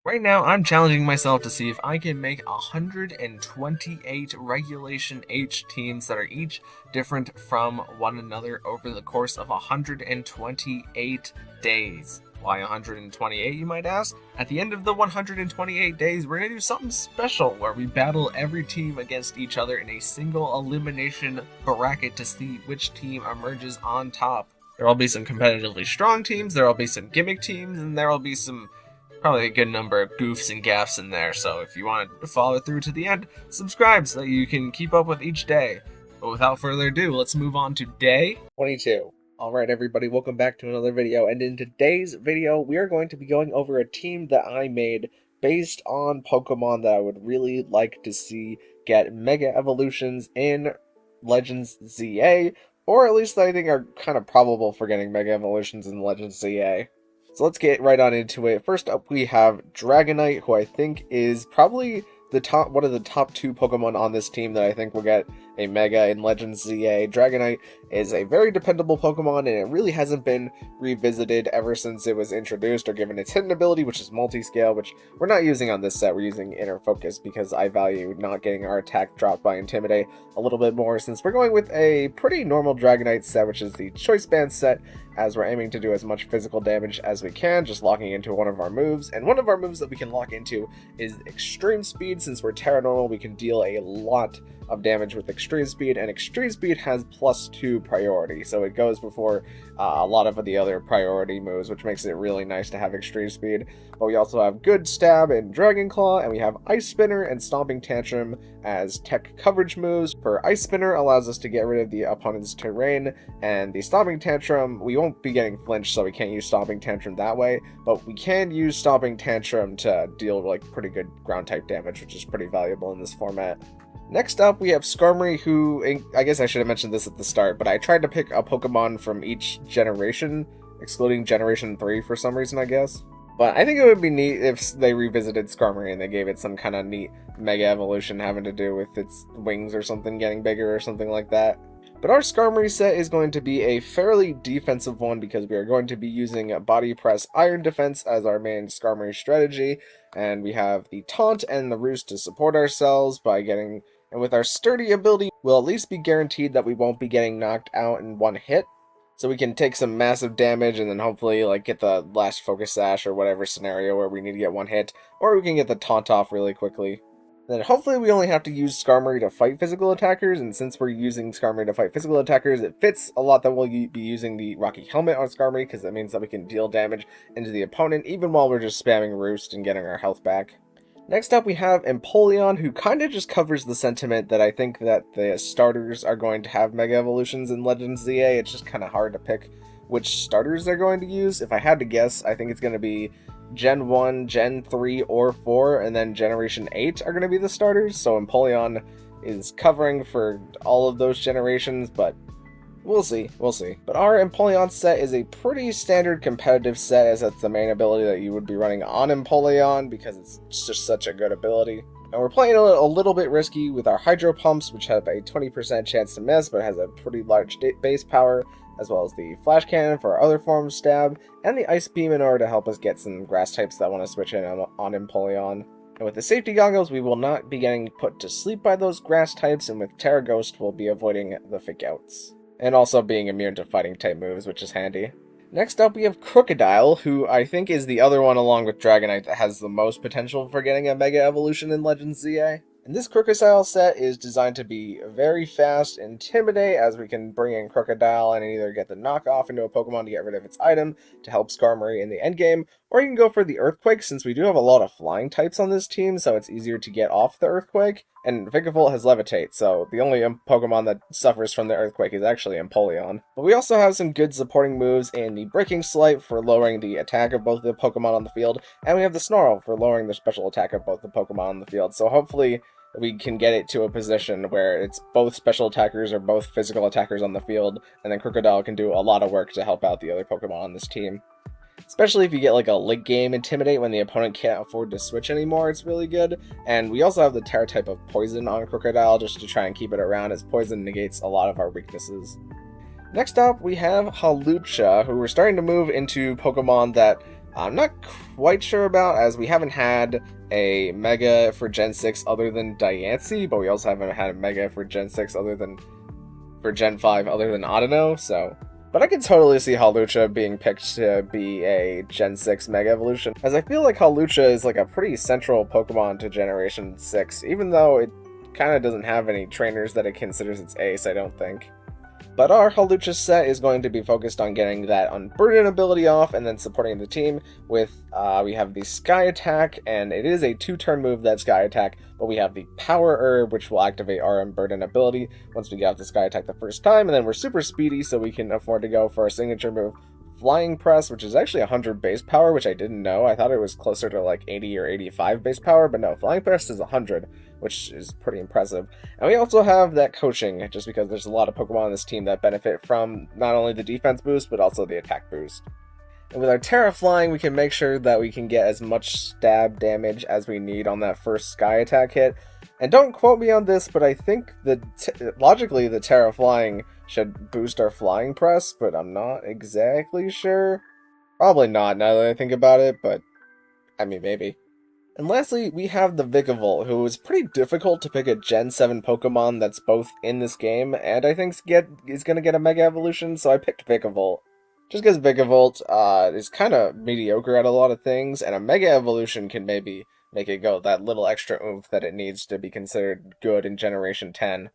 Right now, I'm challenging myself to see if I can make 128 Regulation H teams that are each different from one another over the course of 128 days. Why 128, you might ask? At the end of the 128 days, we're going to do something special where we battle every team against each other in a single elimination bracket to see which team emerges on top. There will be some competitively strong teams, there will be some gimmick teams, and there will be some probably a good number of goofs and gaffs in there, so if you want to follow through to the end, subscribe so that you can keep up with each day. But without further ado, let's move on to day 22. Alright everybody, welcome back to another video, and in today's video, we are going to be going over a team that I made based on Pokemon that I would really like to see get Mega Evolutions in Legends ZA, or at least I think are kind of probable for getting Mega Evolutions in Legends ZA. So let's get right on into it. First up, we have Dragonite, who I think is probably one of the top two Pokemon on this team that I think will get a Mega in Legends ZA. Dragonite is a very dependable Pokemon, and it really hasn't been revisited ever since it was introduced or given its hidden ability, which is multi-scale, which we're not using on this set. We're using Inner Focus because I value not getting our attack dropped by Intimidate a little bit more, since we're going with a pretty normal Dragonite set, which is the Choice Band set, as we're aiming to do as much physical damage as we can, just locking into one of our moves. And one of our moves that we can lock into is Extreme Speed. Since we're Terra Normal, we can deal a lot of damage with Extreme Speed, and Extreme Speed has +2 priority, so it goes before a lot of the other priority moves, which makes it really nice to have Extreme Speed. But we also have Good Stab and Dragon Claw, and we have Ice Spinner and Stomping Tantrum as tech coverage moves. For Ice Spinner allows us to get rid of the opponent's terrain, and the Stomping Tantrum, we won't be getting flinched, so we can't use Stomping Tantrum that way, but we can use Stomping Tantrum to deal like pretty good ground type damage, which is pretty valuable in this format. Next up, we have Skarmory, who, I guess I should have mentioned this at the start, but I tried to pick a Pokemon from each generation, excluding Generation 3 for some reason, I guess. But I think it would be neat if they revisited Skarmory and they gave it some kind of neat Mega Evolution having to do with its wings or something getting bigger or something like that. But our Skarmory set is going to be a fairly defensive one because we are going to be using Body Press Iron Defense as our main Skarmory strategy, and we have the Taunt and the Roost to support ourselves by getting... And with our Sturdy ability, we'll at least be guaranteed that we won't be getting knocked out in one hit. So we can take some massive damage and then hopefully like get the last Focus Sash or whatever scenario where we need to get one hit. Or we can get the Taunt off really quickly. Then hopefully we only have to use Skarmory to fight physical attackers, and since we're using Skarmory to fight physical attackers, it fits a lot that we'll be using the Rocky Helmet on Skarmory, because that means that we can deal damage into the opponent even while we're just spamming Roost and getting our health back. Next up, we have Empoleon, who kind of just covers the sentiment that I think that the starters are going to have Mega Evolutions in Legends ZA. It's just kind of hard to pick which starters they're going to use. If I had to guess, I think it's going to be Gen 1, Gen 3, or 4, and then Generation 8 are going to be the starters. So Empoleon is covering for all of those generations, but we'll see. But our Empoleon set is a pretty standard competitive set, as that's the main ability that you would be running on Empoleon because it's just such a good ability. And we're playing a little bit risky with our Hydro Pumps, which have a 20% chance to miss, but has a pretty large base power, as well as the Flash Cannon for our other form of Stab, and the Ice Beam in order to help us get some grass types that want to switch in on Empoleon. And with the safety goggles, we will not be getting put to sleep by those grass types, and with Terra Ghost, we'll be avoiding the Fake Outs. And also being immune to fighting type moves, which is handy. Next up, we have Crocodile, who I think is the other one along with Dragonite that has the most potential for getting a Mega Evolution in Legends ZA. And this Crocodile set is designed to be very fast and Intimidate, as we can bring in Crocodile and either get the knockoff into a Pokemon to get rid of its item to help Skarmory in the endgame, or you can go for the Earthquake, since we do have a lot of flying types on this team, so it's easier to get off the Earthquake. And Vikavolt has Levitate, so the only Pokemon that suffers from the Earthquake is actually Empoleon. But we also have some good supporting moves in the Breaking Slight for lowering the attack of both the Pokemon on the field, and we have the Snarl for lowering the special attack of both the Pokemon on the field, so hopefully we can get it to a position where it's both special attackers or both physical attackers on the field, and then Crocodile can do a lot of work to help out the other Pokemon on this team. Especially if you get like a late game Intimidate when the opponent can't afford to switch anymore, it's really good. And we also have the Terra type of Poison on Crocodile just to try and keep it around, as Poison negates a lot of our weaknesses. Next up, we have Hawlucha, who we're starting to move into Pokemon that I'm not quite sure about, as we haven't had a Mega for Gen 6 other than Diancie, but we also haven't had a Mega for Gen 6 for Gen 5 other than Audino, so... But I can totally see Hawlucha being picked to be a Gen 6 Mega Evolution, as I feel like Hawlucha is like a pretty central Pokemon to Generation 6, even though it kind of doesn't have any trainers that it considers its ace, I don't think. But our Hawlucha set is going to be focused on getting that Unburden ability off and then supporting the team with, we have the Sky Attack, and it is a 2-turn move, that Sky Attack, but we have the Power Herb, which will activate our Unburden ability once we get out the Sky Attack the first time, and then we're super speedy, so we can afford to go for our signature move, Flying Press, which is actually 100 base power, which I didn't know. I thought it was closer to like 80 or 85 base power, but no, Flying Press is 100, which is pretty impressive. And we also have that coaching, just because there's a lot of Pokemon on this team that benefit from not only the defense boost, but also the attack boost. And with our Terra Flying, we can make sure that we can get as much stab damage as we need on that first Sky Attack hit. And don't quote me on this, but I think logically the Terra Flying should boost our Flying Press, but I'm not exactly sure. Probably not now that I think about it, but I mean, maybe. And lastly, we have the Vikavolt, who is pretty difficult to pick a Gen 7 Pokemon that's both in this game, and I think is going to get a Mega Evolution, so I picked Vikavolt. Just because Vikavolt is kind of mediocre at a lot of things, and a Mega Evolution can maybe make it go that little extra oomph that it needs to be considered good in Generation 10.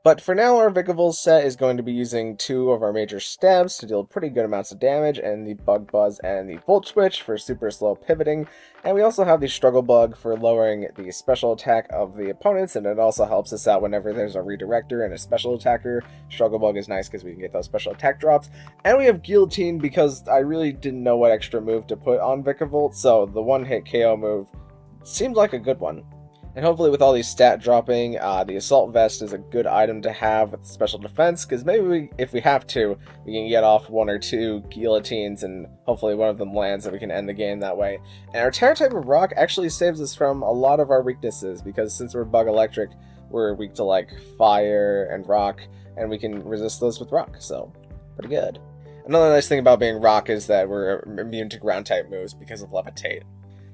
But for now, our Vikavolt set is going to be using 2 of our major stabs to deal pretty good amounts of damage, and the Bug Buzz and the Volt Switch for super slow pivoting, and we also have the Struggle Bug for lowering the special attack of the opponents, and it also helps us out whenever there's a redirector and a special attacker. Struggle Bug is nice because we can get those special attack drops, and we have Guillotine because I really didn't know what extra move to put on Vikavolt, so the one-hit KO move seemed like a good one. And hopefully with all these stat dropping, the Assault Vest is a good item to have with special defense, because maybe if we have to, we can get off 1 or 2 guillotines, and hopefully one of them lands and we can end the game that way. And our Terra type of Rock actually saves us from a lot of our weaknesses, because since we're Bug Electric, we're weak to like Fire and Rock, and we can resist those with Rock, so pretty good. Another nice thing about being Rock is that we're immune to Ground type moves because of Levitate.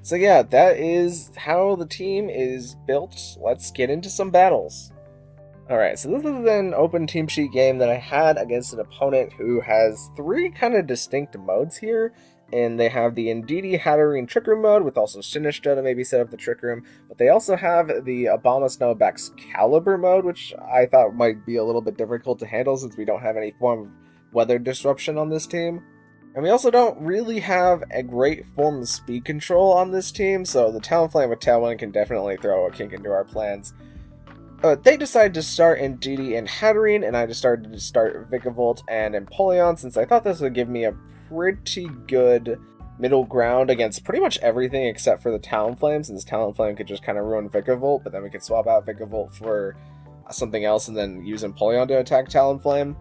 So yeah, that is how the team is built. Let's get into some battles. Alright, so this is an open team sheet game that I had against an opponent who has 3 kind of distinct modes here. And they have the Indeedee, Hatterene, Trick Room mode, with also Sinistcha to maybe set up the Trick Room. But they also have the Abomasnow Excalibur mode, which I thought might be a little bit difficult to handle since we don't have any form of weather disruption on this team. And we also don't really have a great form of speed control on this team, so the Talonflame with Tailwind can definitely throw a kink into our plans. They decided to start Indeedee and Hatterene, and I decided to start Vikavolt and Empoleon, since I thought this would give me a pretty good middle ground against pretty much everything except for the Talonflame, since Talonflame could just kind of ruin Vikavolt, but then we could swap out Vikavolt for something else and then use Empoleon to attack Talonflame.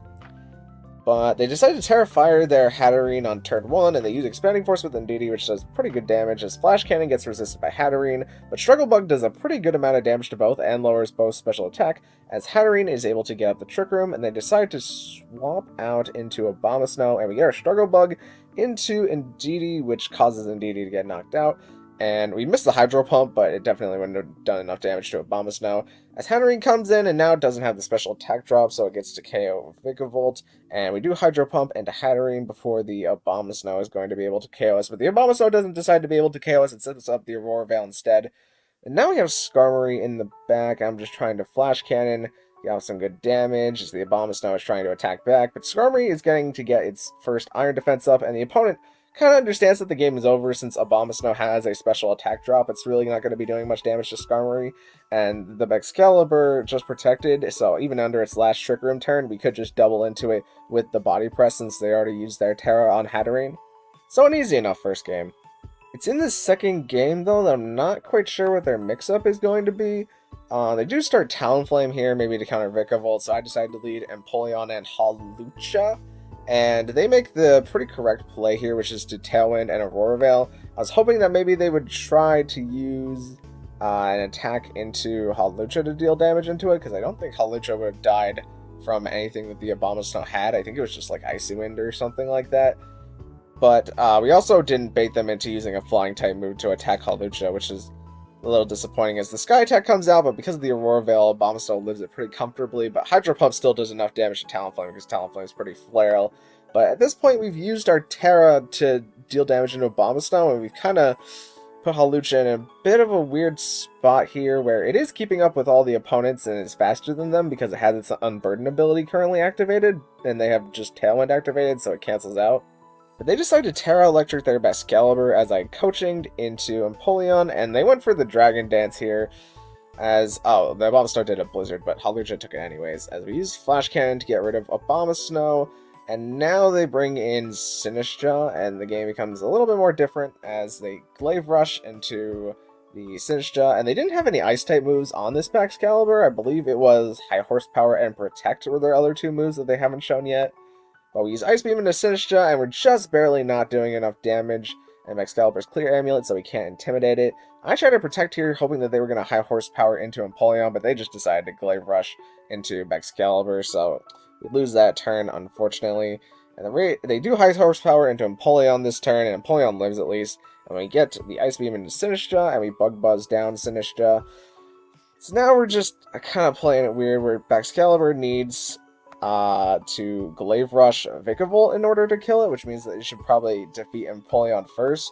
But they decided to Terra Fire their Hatterene on turn 1, and they use Expanding Force with Indeedee, which does pretty good damage, as Flash Cannon gets resisted by Hatterene, but Struggle Bug does a pretty good amount of damage to both, and lowers both special attack, as Hatterene is able to get up the Trick Room, and they decide to swap out into Abomasnow, and we get our Struggle Bug into Indeedee, which causes Indeedee to get knocked out. And we missed the Hydro Pump, but it definitely wouldn't have done enough damage to Abomasnow. As Hatterene comes in, and now it doesn't have the special attack drop, so it gets to KO Vikavolt. And we do Hydro Pump into Hatterene before the Abomasnow is going to be able to KO us. But the Abomasnow doesn't decide to be able to KO us, it sets up the Aurora Veil instead. And now we have Skarmory in the back. I'm just trying to Flash Cannon, get off some good damage, as the Abomasnow is trying to attack back. But Skarmory is getting to get its first Iron Defense up, and the opponent kind of understands that the game is over since Abomasnow has a special attack drop. It's really not going to be doing much damage to Skarmory, and the Excalibur just protected, so even under its last Trick Room turn, we could just double into it with the Body Press since they already used their Terra on Hatterene. So an easy enough first game. It's in the second game, though, that I'm not quite sure what their mix-up is going to be. They do start Talonflame here, maybe to counter Vikavolt, so I decided to lead Empoleon and Hawlucha. And they make the pretty correct play here, which is to Tailwind and Aurora Veil. I was hoping that maybe they would try to use an attack into Hawlucha to deal damage into it, because I don't think Hawlucha would have died from anything that the Abomasnow had. I think it was just like Icy Wind or something like that. But we also didn't bait them into using a flying type move to attack Hawlucha, which is a little disappointing as the Sky attack comes out, but because of the Aurora Veil, Abomasnow lives it pretty comfortably, but Hydro Pump still does enough damage to Talonflame because Talonflame is pretty frail. But at this point, we've used our Terra to deal damage into Abomasnow, and we've kind of put Hawlucha in a bit of a weird spot here, where it is keeping up with all the opponents and is faster than them because it has its Unburden ability currently activated, and they have just Tailwind activated, so it cancels out. But they decided to Terra Electric their Excalibur as I coachinged into Empoleon, and they went for the Dragon Dance here, as, oh, the Abomasnow did a Blizzard, but Hawlucha took it anyways, as we used Flash Cannon to get rid of Abomasnow, and now they bring in Sinistcha, and the game becomes a little bit more different as they Glaive Rush into the Sinistcha, and they didn't have any Ice-type moves on this Excalibur. I believe it was High Horsepower and Protect were their other two moves that they haven't shown yet. But we use Ice Beam into Sinistcha, and we're just barely not doing enough damage, and Excalibur's Clear Amulet, so we can't intimidate it. I tried to Protect here, hoping that they were going to High Horsepower into Empoleon, but they just decided to Glaive Rush into Excalibur, so we lose that turn, unfortunately. And they do High Horsepower into Empoleon this turn, and Empoleon lives at least. And we get the Ice Beam into Sinistcha, and we Bug Buzz down Sinistcha. So now we're just kind of playing it weird, where Excalibur needs to Glaive Rush Vikavolt in order to kill it, which means that it should probably defeat Empoleon first.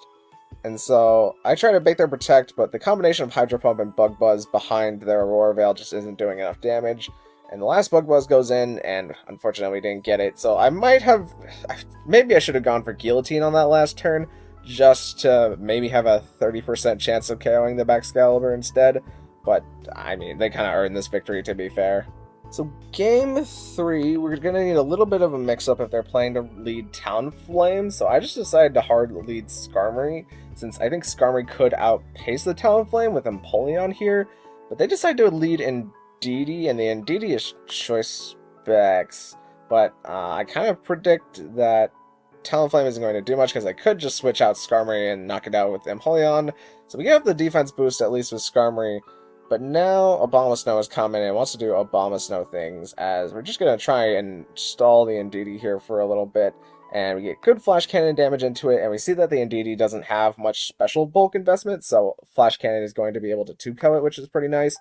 And so I try to bait their Protect, but the combination of Hydro Pump and Bug Buzz behind their Aurora Veil just isn't doing enough damage. And the last Bug Buzz goes in, and unfortunately we didn't get it. So I might have, maybe I should have gone for Guillotine on that last turn, just to maybe have a 30% chance of KOing the Excalibur instead. But, I mean, they kind of earned this victory, to be fair. So game 3, we're going to need a little bit of a mix-up if they're planning to lead Talonflame, so I just decided to hard lead Skarmory, since I think Skarmory could outpace the Talonflame with Empoleon here, but they decided to lead Indeedee, and the Indeedee is Choice Specs, but I kind of predict that Talonflame isn't going to do much, because I could just switch out Skarmory and knock it out with Empoleon, so we get up the defense boost at least with Skarmory. But now Abomasnow is coming and wants to do Abomasnow things, as we're just going to try and stall the Indeedee here for a little bit, and we get good Flash Cannon damage into it, and we see that the Indeedee doesn't have much special bulk investment, so Flash Cannon is going to be able to 2-KO it, which is pretty nice.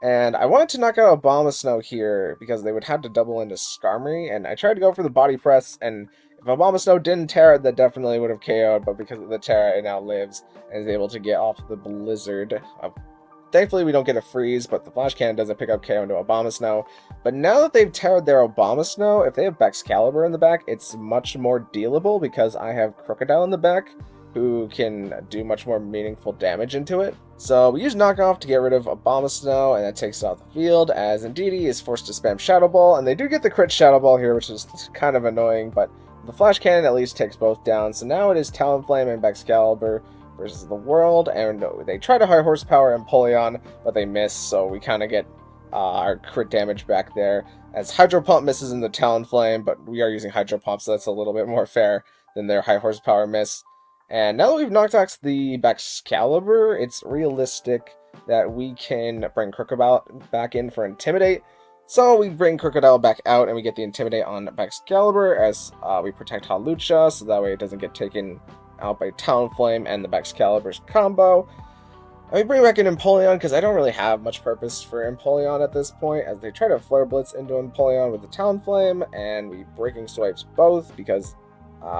And I wanted to knock out Abomasnow here, because they would have to double into Skarmory, and I tried to go for the Body Press, and if Abomasnow didn't Terra, that definitely would have KO'd, but because of the Terra, it now lives, and is able to get off the Blizzard. Thankfully, we don't get a freeze, but the Flash Cannon doesn't pick up KO into Abomasnow. But now that they've Terra'd their Abomasnow, if they have Excalibur in the back, it's much more dealable because I have Crocodile in the back, who can do much more meaningful damage into it. So we use Knockoff to get rid of Abomasnow, and that takes it off the field, as Indeedee is forced to spam Shadow Ball, and they do get the crit Shadow Ball here, which is kind of annoying, but the Flash Cannon at least takes both down. So now it is Talonflame and Excalibur versus the world, and they try to High Horsepower Empoleon, but they miss, so we kind of get our crit damage back there, as Hydro Pump misses in the Talonflame, but we are using Hydro Pump, so that's a little bit more fair than their High Horsepower miss. And now that we've knocked out the Excalibur, it's realistic that we can bring Crocodile back in for Intimidate. So we bring Crocodile back out, and we get the Intimidate on Excalibur, as we protect Hawlucha, so that way it doesn't get taken out by Talonflame and the Excalibur's combo. And we bring back in Empoleon, because I don't really have much purpose for Empoleon at this point, as they try to Flare Blitz into Empoleon with the Talonflame, and we Breaking Swipes both, because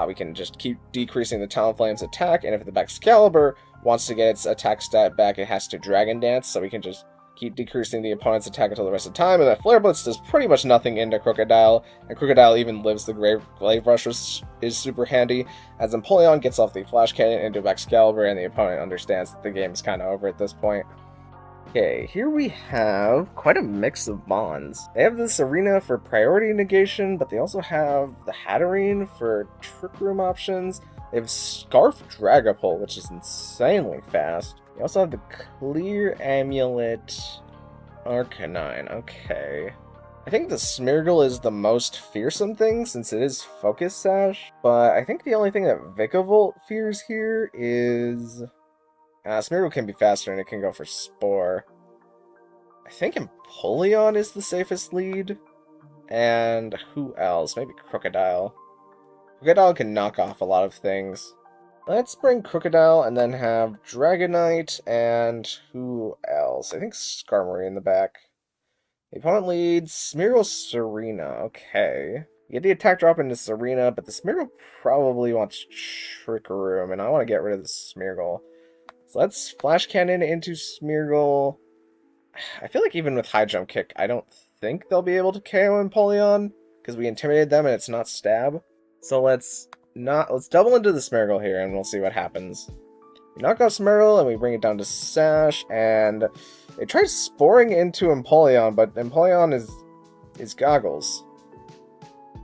we can just keep decreasing the Talonflame's attack, and if the Excalibur wants to get its attack stat back, it has to Dragon Dance, so we can just keep decreasing the opponent's attack until the rest of the time, and that Flare Blitz does pretty much nothing into Crocodile, and Crocodile even lives the Glaive Rush, which is super handy, as Empoleon gets off the Flash Cannon into Excalibur, and the opponent understands that the game is kind of over at this point. Okay, here we have quite a mix of bonds. They have the Serena for priority negation, but they also have the Hatterene for Trick Room options. They have Scarf Dragapult, which is insanely fast. They also have the Clear Amulet Arcanine. Okay. I think the Smeargle is the most fearsome thing, since it is Focus Sash, but I think the only thing that Vikavolt fears here is Smeargle can be faster and it can go for Spore. I think Empoleon is the safest lead. And who else? Maybe Crocodile. Crocodile can knock off a lot of things. Let's bring Crocodile and then have Dragonite and who else? I think Skarmory in the back. The opponent leads Smeargle Serena. Okay. You get the attack drop into Serena, but the Smeargle probably wants Trick Room, and I want to get rid of the Smeargle. So let's Flash Cannon into Smeargle. I feel like even with High Jump Kick, I don't think they'll be able to KO Empoleon, because we intimidated them and it's not Stab. So let's double into the Smeargle here, and we'll see what happens. We knock off Smeargle, and we bring it down to Sash, and they try sporing into Empoleon, but Empoleon is Goggles,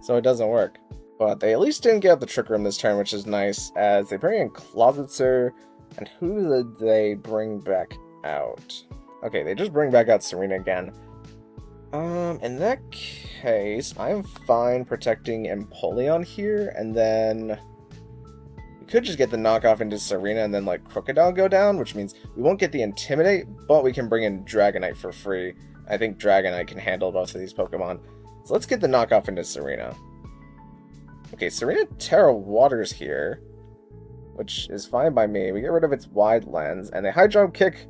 so it doesn't work. But they at least didn't get the Trick Room this turn, which is nice, as they bring in Closetser, and who did they bring back out? Okay, they just bring back out Serena again. In that case, I'm fine protecting Empoleon here, and then we could just get the knockoff into Serena and then let Crocodile go down, which means we won't get the Intimidate, but we can bring in Dragonite for free. I think Dragonite can handle both of these Pokemon. So let's get the knockoff into Serena. Okay, Serena Terra Waters here, which is fine by me. We get rid of its Wide Lens, and they High Jump Kick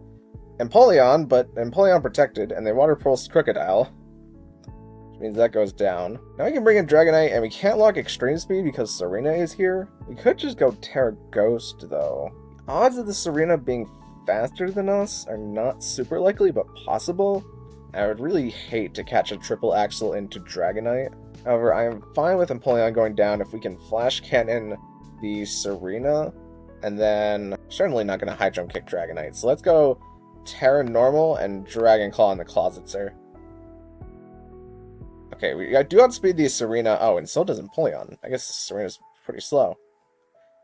Empoleon, but Empoleon protected, and they Water Pulse Crocodile, which means that goes down. Now we can bring in Dragonite, and we can't lock Extreme Speed because Serena is here. We could just go Terra Ghost, though. The odds of the Serena being faster than us are not super likely, but possible. I would really hate to catch a triple axle into Dragonite. However, I am fine with Empoleon going down if we can Flash Cannon the Serena, and then certainly not going to High Jump Kick Dragonite. So let's go Terra Normal and Dragon Claw on the Closetser. Okay, we do outspeed the Serena. Oh, and so does Empoleon. I guess the Serena's pretty slow.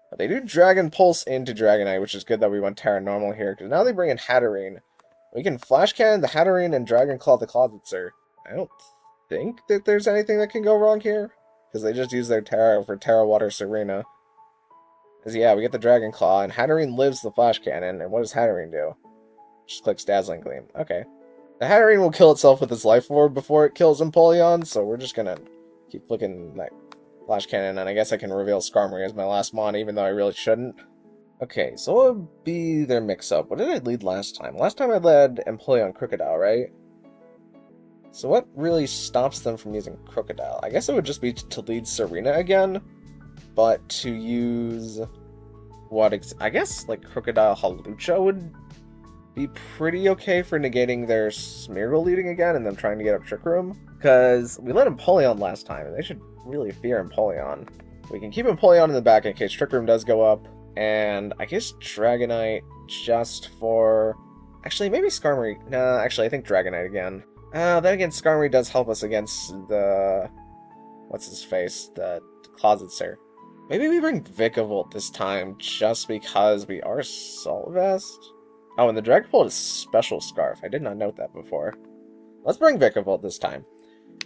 But they do Dragon Pulse into Dragonite, which is good that we went Terra Normal here, because now they bring in Hatterene. We can Flash Cannon the Hatterene and Dragon Claw the Closetser. I don't think that there's anything that can go wrong here, because they just use their Terra for Terra Water Serena. Because yeah, we get the Dragon Claw, and Hatterene lives the Flash Cannon, and what does Hatterene do? Just clicks Dazzling Gleam. Okay. The Hatterene will kill itself with its Life Orb before it kills Empoleon, so we're just gonna keep flicking that Flash Cannon, and I guess I can reveal Skarmory as my last mon, even though I really shouldn't. Okay, so what would be their mix-up? What did I lead last time? Last time I led Empoleon Crocodile, right? So what really stops them from using Crocodile? I guess it would just be to lead Serena again, but to use I guess like Crocodile Hawlucha would be pretty okay for negating their Smeargle leading again and them trying to get up Trick Room. Because we let Empoleon last time, and they should really fear Empoleon. We can keep Empoleon in the back in case Trick Room does go up. And I guess Dragonite just for... Actually, maybe Skarmory. Nah, actually, I think Dragonite again. Then again, Skarmory does help us against the... What's his face? The Closetser. Maybe we bring Vikavolt this time just because we are Salt Vest. Oh, and the Dragapult is Special Scarf. I did not note that before. Let's bring Vikavolt this time.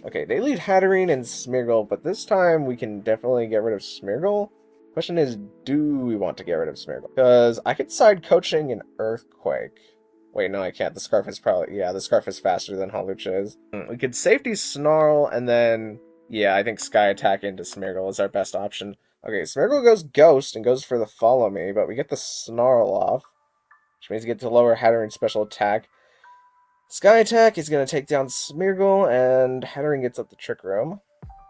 Okay, they lead Hatterene and Smeargle, but this time we can definitely get rid of Smeargle. Question is, do we want to get rid of Smeargle? Because I could side coaching an Earthquake. Wait, no, I can't. The Scarf is probably... Yeah, the Scarf is faster than Hawlucha is. We could Safety Snarl, and then... Yeah, I think Sky Attack into Smeargle is our best option. Okay, Smeargle goes Ghost and goes for the Follow Me, but we get the Snarl off, which means we get to lower Hatterene's special attack. Sky Attack is going to take down Smeargle, and Hatterene gets up the Trick Room.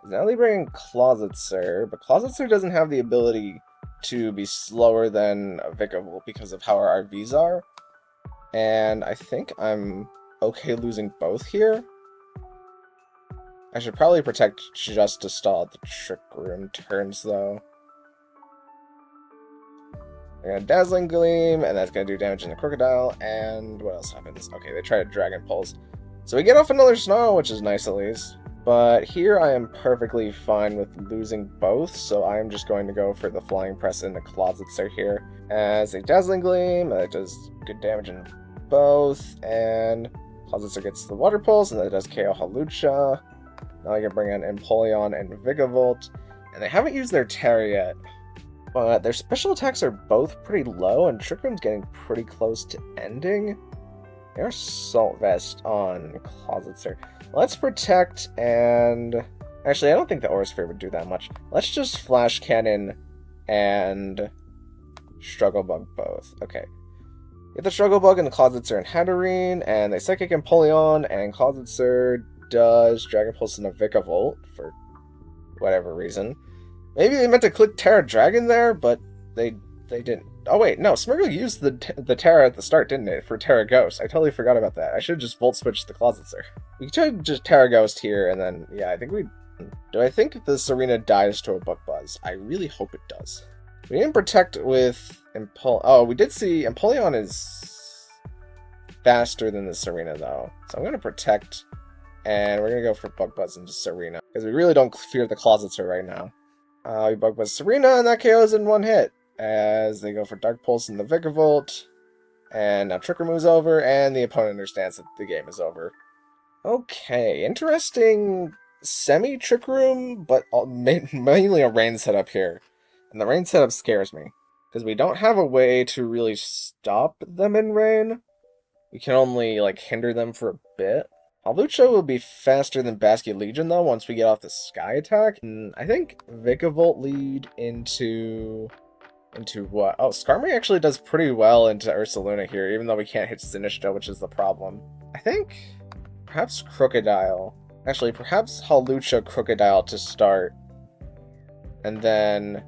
Now they bring in Closetser, but Closetser doesn't have the ability to be slower than Vikavolt because of how our RVs are. And I think I'm okay losing both here. I should probably protect just to stall the Trick Room turns, though. They're gonna Dazzling Gleam, and that's gonna do damage in the Crocodile, and what else happens? Okay, they try to Dragon Pulse. So we get off another Snarl, which is nice at least. But here I am perfectly fine with losing both, so I am just going to go for the Flying Press in the Closetser here. As a Dazzling Gleam, that does good damage in both, and Closetser gets the Water Pulse, and that does KO Hawlucha. Now I can bring in Empoleon and Vikavolt, and they haven't used their Terra yet. But their special attacks are both pretty low, and Trick Room's getting pretty close to ending. There's Salt Vest on Closetser. Let's protect and Actually, I don't think the Aura Sphere would do that much. Let's just Flash Cannon and Struggle Bug both. Okay. Get the Struggle Bug and the Closet Sir and Hatterene, and they Psychic Empoleon, and Closet Sir does Dragon Pulse and a Vikavolt for whatever reason. Maybe they meant to click Terra Dragon there, but they didn't. Oh wait, no, Smeargle used the Terra at the start, didn't it, for Terra Ghost? I totally forgot about that. I should have just Volt Switched the Closet Sir. We could just Terra Ghost here, and then, yeah, I think we... Do I think the Serena dies to a Book Buzz? I really hope it does. We didn't protect with Oh, we did see Empoleon is faster than the Serena, though. So I'm going to protect, and we're going to go for Bug Buzz into Serena, because we really don't fear the Closet Sir right now. We Bug Buzz Serena, and that KOs in one hit, as they go for Dark Pulse and the Vikavolt. And now Trick Room's over, and the opponent understands that the game is over. Okay, interesting semi-Trick Room, but mainly a rain setup here. And the rain setup scares me, because we don't have a way to really stop them in rain. We can only, like, hinder them for a bit. Hawlucha will be faster than Basket Legion, though, once we get off the Sky Attack. And I think Vikavolt lead into what? Oh, Skarmory actually does pretty well into Ursaluna here, even though we can't hit Sinistcha, which is the problem. I think perhaps Crocodile. Actually, perhaps Hawlucha Crocodile to start. And then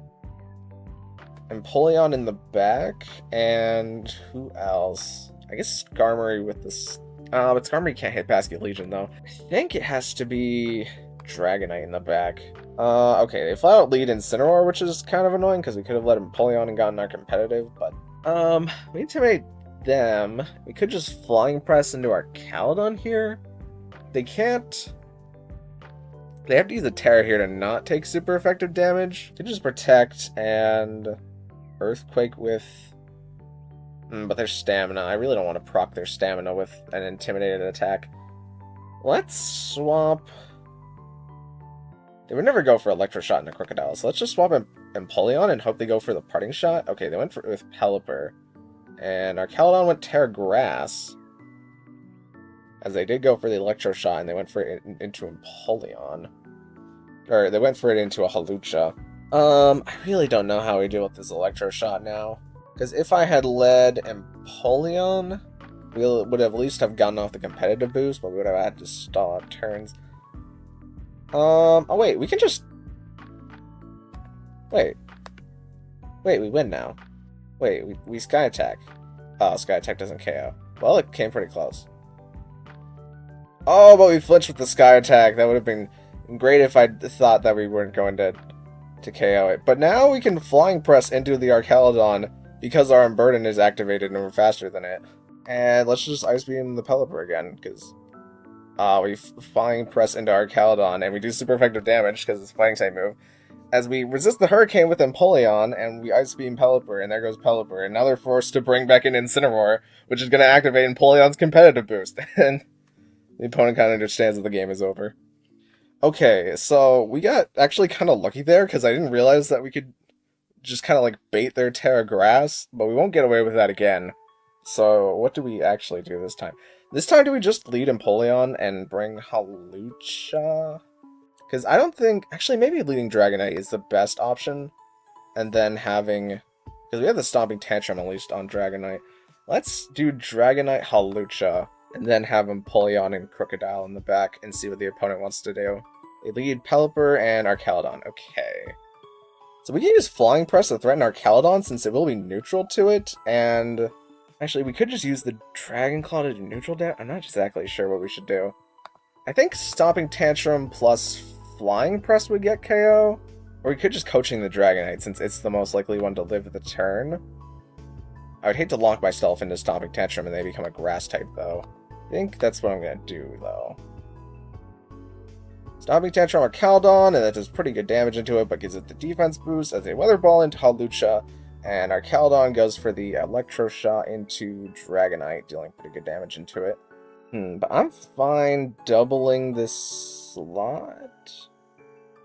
Empoleon in the back. And who else? I guess Skarmory with this. But Skarmory can't hit Basket Legion, though. I think it has to be Dragonite in the back. Okay, they flat out lead Incineroar, which is kind of annoying, because we could have let Empoleon and gotten our competitive, but, we intimidate them. We could just Flying Press into our Caledon here. They can't... They have to use a Terra here to not take super effective damage. They just Protect and Earthquake with... but their Stamina. I really don't want to proc their Stamina with an Intimidated attack. Let's swap... They would never go for Electroshock into Crocodile, so let's just swap Empoleon and hope they go for the Parting Shot. Okay, they went with Pelipper. And our Caledon went Terra Grass. As they did go for the Electroshock, and they went for it into Empoleon. Or, they went for it into a Hawlucha. I really don't know how we deal with this Electroshock now. Because if I had led Empoleon, we would have at least have gotten off the competitive boost, but we would have had to stall out turns. Oh wait, we can just... Wait, we win now. Wait, we Sky Attack. Oh, Sky Attack doesn't KO. Well, it came pretty close. Oh, but we flinched with the Sky Attack. That would have been great if I thought that we weren't going to KO it. But now we can Flying Press into the Arcaladon because our Unburden is activated and we're faster than it. And let's just Ice Beam the Pelipper again, because... we Flying Press into our Caledon, and we do super effective damage, because it's a fighting type move. As we resist the Hurricane with Empoleon, and we Ice Beam Pelipper, and there goes Pelipper. And now they're forced to bring back in Incineroar, which is going to activate Empoleon's competitive boost. And the opponent kind of understands that the game is over. Okay, so we got actually kind of lucky there, because I didn't realize that we could just kind of like bait their Terra Grass, but we won't get away with that again. So what do we actually do this time? This time, do we just lead Empoleon and bring Hawlucha? Because I don't think... Actually, maybe leading Dragonite is the best option. And then having... Because we have the Stomping Tantrum, at least, on Dragonite. Let's do Dragonite Hawlucha. And then have Empoleon and Crocodile in the back and see what the opponent wants to do. They lead Pelipper and Arcaladon. Okay. So we can use Flying Press to threaten Arcaladon, since it will be neutral to it. And... Actually, we could just use the Dragon Claw to do neutral damage. I'm not exactly sure what we should do. I think Stomping Tantrum plus Flying Press would get KO. Or we could just Coaching the Dragonite, since it's the most likely one to live the turn. I would hate to lock myself into Stomping Tantrum and they become a Grass type, though. I think that's what I'm going to do, though. Stomping Tantrum or Caledon, and that does pretty good damage into it, but gives it the defense boost as a Weather Ball into Hawlucha. And our Caledon goes for the Electroshock into Dragonite, dealing pretty good damage into it. But I'm fine doubling this slot.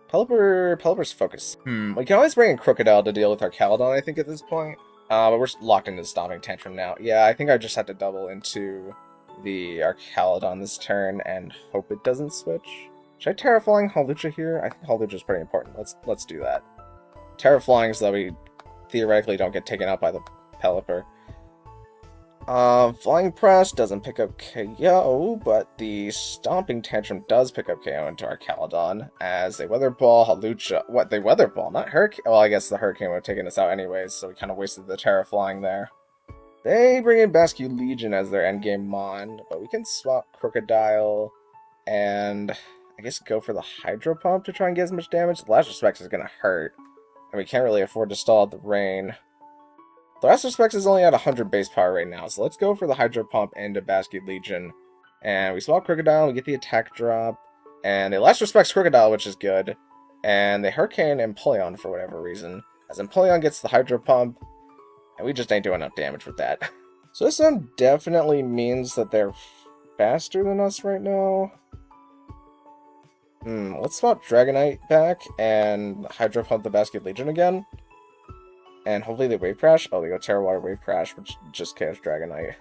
Pelipper's focus. We can always bring in Crocodile to deal with our Caledon, I think, at this point. But we're locked into Stomping Tantrum now. Yeah, I think I just have to double into the Arcaladon this turn and hope it doesn't switch. Should I Terraflying Hawlucha here? I think Hawlucha's pretty important. Let's do that. Terraflying so that we theoretically don't get taken out by the Pelipper. Flying Press doesn't pick up KO, but the Stomping Tantrum does pick up KO into our Caledon, as they Weather Ball, Hawlucha... What, they Weather Ball, not Hurricane? Well, I guess the Hurricane would have taken us out anyways, so we kind of wasted the Terraflying there. They bring in Bascu Legion as their endgame Mon, but we can swap Crocodile, and I guess go for the Hydro Pump to try and get as much damage. The Last Respect is going to hurt, and we can't really afford to stall out the rain. The Last Respect is only at 100 base power right now, so let's go for the Hydro Pump into Bascu Legion. And we swap Crocodile, we get the attack drop, and they Last Respects Crocodile, which is good. And they Hurricane Empoleon for whatever reason, as Empoleon gets the Hydro Pump, and we just ain't doing enough damage with that. So this one definitely means that they're faster than us right now. Let's swap Dragonite back and Hydro Pump the Basket Legion again. And hopefully they Wave Crash. Oh, they go Terra Water Wave Crash, which just KOs Dragonite.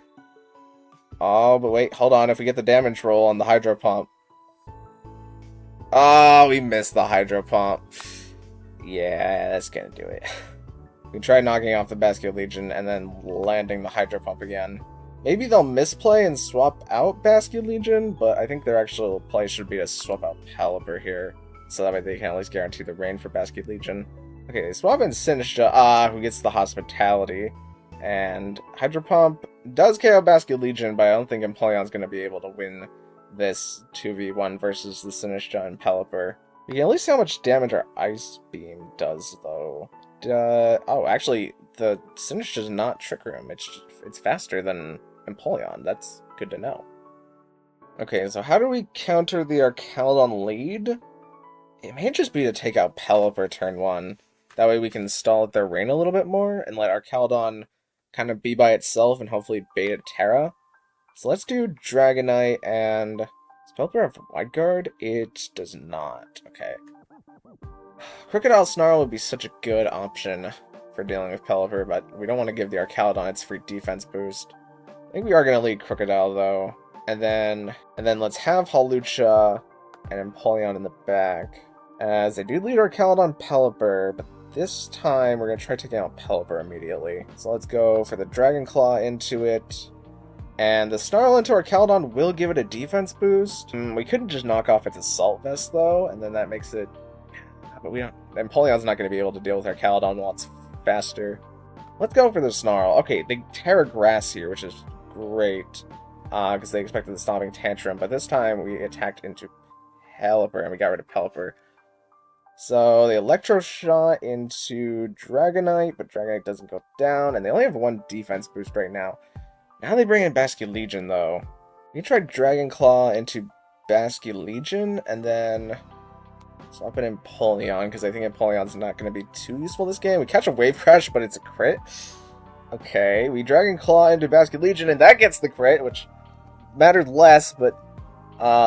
Oh, but wait, hold on. If we get the damage roll on the Hydro Pump. Oh, we missed the Hydro Pump. Yeah, that's gonna do it. We tried knocking off the Basket Legion and then landing the Hydro Pump again. Maybe they'll misplay and swap out Basket Legion, but I think their actual play should be to swap out Pelipper here, so that way they can at least guarantee the rain for Basket Legion. Okay, they swap in Sinistcha, who gets the Hospitality, and Hydro Pump does KO Basket Legion, but I don't think Empoleon's going to be able to win this 2v1 versus the Sinistcha and Pelipper. We can at least see how much damage our Ice Beam does, though. Oh, actually, the Sinistcha does not Trick Room. It's faster than Empoleon. That's good to know. Okay, so how do we counter the Archaludon lead? It may just be to take out Pelipper turn 1. That way we can stall at their rain a little bit more and let Archaludon kind of be by itself and hopefully bait at Terra. So let's do Dragonite and... Does Pelipper have Wide Guard? It does not. Okay. Crocodile Snarl would be such a good option for dealing with Pelipper, but we don't want to give the Archaludon its free defense boost. I think we are going to lead Crocodile, though. And then let's have Hawlucha and Empoleon in the back, as they do lead Archaludon Pelipper, but this time we're going to try taking out Pelipper immediately. So let's go for the Dragon Claw into it. And the Snarl into Archaludon will give it a defense boost. We couldn't just knock off its Assault Vest, though, and then that makes it... But we don't... Empoleon's not going to be able to deal with Archaludon while it's faster. Let's go for the Snarl. Okay, they Terra Grass here, which is great, because they expected the Stomping Tantrum, but this time we attacked into Pelipper, and we got rid of Pelipper. So they Electro Shot into Dragonite, but Dragonite doesn't go down, and they only have one defense boost right now. Now they bring in Bascu Legion, though. We tried Dragon Claw into Bascu Legion, and then swap it in Empoleon, because I think Empoleon's not going to be too useful this game. We catch a Wave Crash, but it's a crit. Okay, we Dragon Claw into Bascu Legion, and that gets the crit, which mattered less, but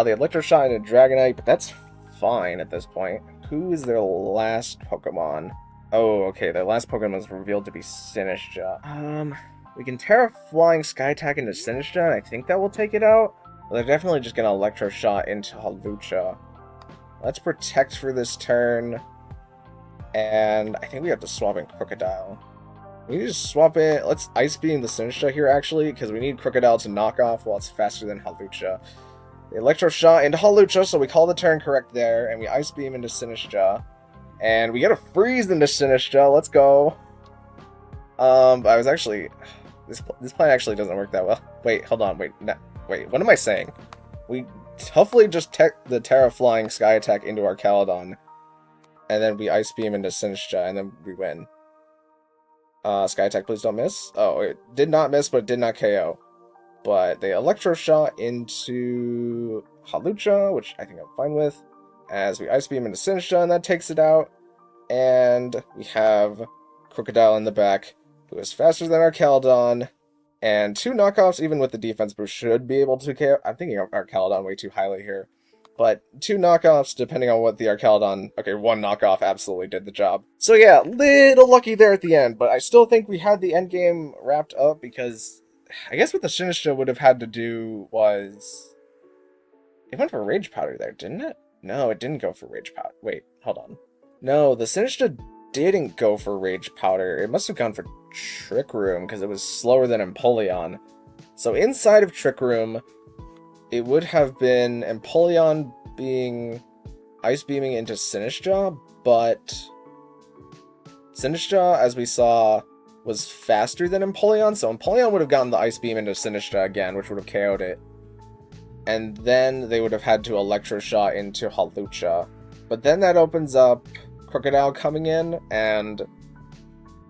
they Electro Shot into Dragonite, but that's fine at this point. Who is their last Pokemon? Oh, okay, their last Pokemon was revealed to be Sinistcha. We can Terra Flying Sky Attack into Sinistcha, and I think that will take it out. But they're definitely just going to Electro Shot into Hawlucha. Let's Protect for this turn, and I think we have to swap in Crocodile. We need to swap it. Let's Ice Beam the Sinistcha here, actually, because we need Crocodile to knock off while it's faster than Hawlucha. The Electro Shot into Hawlucha, so we call the turn correct there, and we Ice Beam into Sinistcha. And we get a Freeze into Sinistcha, let's go. I was actually... This plan actually doesn't work that well. Wait, hold on, wait, what am I saying? We hopefully just the Terra Flying Sky Attack into Archaludon, and then we Ice Beam into Sinistcha, and then we win. Sky Attack, please don't miss. Oh, it did not miss, but it did not KO. But they Electro Shot into Hawlucha, which I think I'm fine with, as we Ice Beam into Sinistcha, and that takes it out. And we have Crocodile in the back, who is faster than Archaludon, and two knockoffs, even with the defense boost, should be able to KO. I'm thinking of Archaludon way too highly here. But two knockoffs, depending on what the Archaludon... Okay, one knockoff absolutely did the job. So yeah, little lucky there at the end, but I still think we had the endgame wrapped up, because I guess what the Sinistcha would have had to do was... It went for Rage Powder there, didn't it? No, it didn't go for Rage Powder. Wait, hold on. No, the Sinistcha didn't go for Rage Powder. It must have gone for Trick Room, because it was slower than Empoleon. So inside of Trick Room, it would have been Empoleon being Ice Beaming into Sinistcha, but Sinistcha, as we saw, was faster than Empoleon, so Empoleon would have gotten the Ice Beam into Sinistcha again, which would have KO'd it. And then they would have had to Electroshock into Hawlucha. But then that opens up Crocodile coming in, and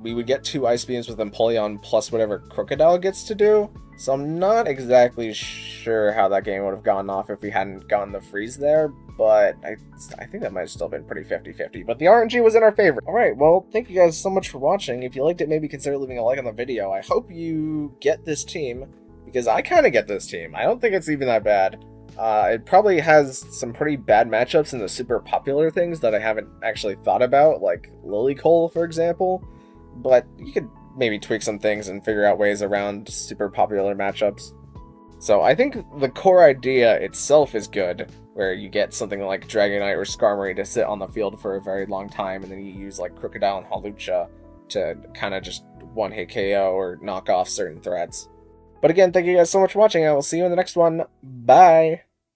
we would get 2 Ice Beams with Empoleon plus whatever Crocodile gets to do. So I'm not exactly sure how that game would have gone off if we hadn't gotten the freeze there, but I think that might have still been pretty 50-50. But the RNG was in our favor. Alright, well, thank you guys so much for watching. If you liked it, maybe consider leaving a like on the video. I hope you get this team, because I kind of get this team. I don't think it's even that bad. It probably has some pretty bad matchups in the super popular things that I haven't actually thought about, like Lilycole, for example. But you could maybe tweak some things and figure out ways around super popular matchups. So I think the core idea itself is good, where you get something like Dragonite or Skarmory to sit on the field for a very long time, and then you use like Crocodile and Hawlucha to kind of just one-hit KO or knock off certain threats. But again, thank you guys so much for watching. I will see you in the next one. Bye!